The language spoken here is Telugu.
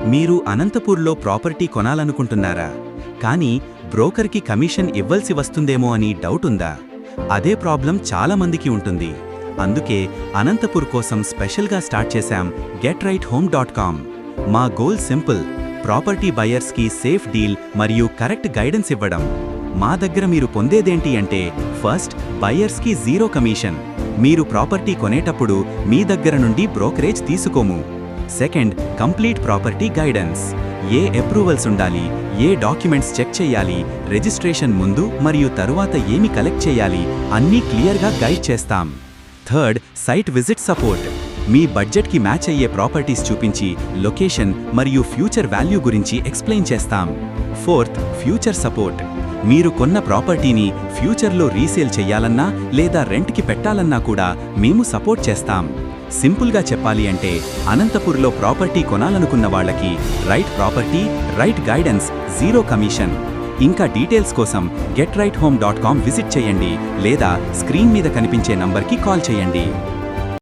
మీరు అనంతపూర్లో ప్రాపర్టీ కొనాలనుకుంటున్నారా? కానీ బ్రోకర్కి కమిషన్ ఇవ్వాల్సి వస్తుందేమో అని డౌట్ ఉందా? అదే ప్రాబ్లం చాలా మందికి ఉంటుంది. అందుకే అనంతపూర్ కోసం స్పెషల్గా స్టార్ట్ చేశాం GetRightHome.com. మా గోల్ సింపుల్: ప్రాపర్టీ బయర్స్కి సేఫ్ డీల్ మరియు కరెక్ట్ గైడెన్స్ ఇవ్వడం. మా దగ్గర మీరు పొందేదేంటి అంటే, ఫస్ట్, బయర్స్కి జీరో కమిషన్. మీరు ప్రాపర్టీ కొనేటప్పుడు మీ దగ్గర నుండి బ్రోకరేజ్ తీసుకోము. Second, complete property guidance. ఏ అప్రూవల్స్ ఉండాలి, ఏ డాక్యుమెంట్స్ చెక్ చేయాలి, రిజిస్ట్రేషన్ ముందు మరియు తరువాత ఏమి కలెక్ట్ చేయాలి, అన్నీ క్లియర్గా గైడ్ చేస్తాం. Third, site visit support. మీ బడ్జెట్కి మ్యాచ్ అయ్యే ప్రాపర్టీస్ చూపించి లొకేషన్ మరియు ఫ్యూచర్ వాల్యూ గురించి ఎక్స్ప్లెయిన్ చేస్తాం. Fourth, future support. మీరు కొన్న ప్రాపర్టీని ఫ్యూచర్లో రీసేల్ చెయ్యాలన్నా లేదా రెంట్కి పెట్టాలన్నా కూడా మేము సపోర్ట్ చేస్తాం. సింపుల్గా చెప్పాలి అంటే, అనంతపూర్లో ప్రాపర్టీ కొనాలనుకున్న వాళ్ళకి right property, right guidance, zero commission. ఇంకా డీటెయిల్స్ కోసం GetRightHome.com విజిట్ చేయండి లేదా స్క్రీన్ మీద కనిపించే నంబర్కి కాల్ చేయండి.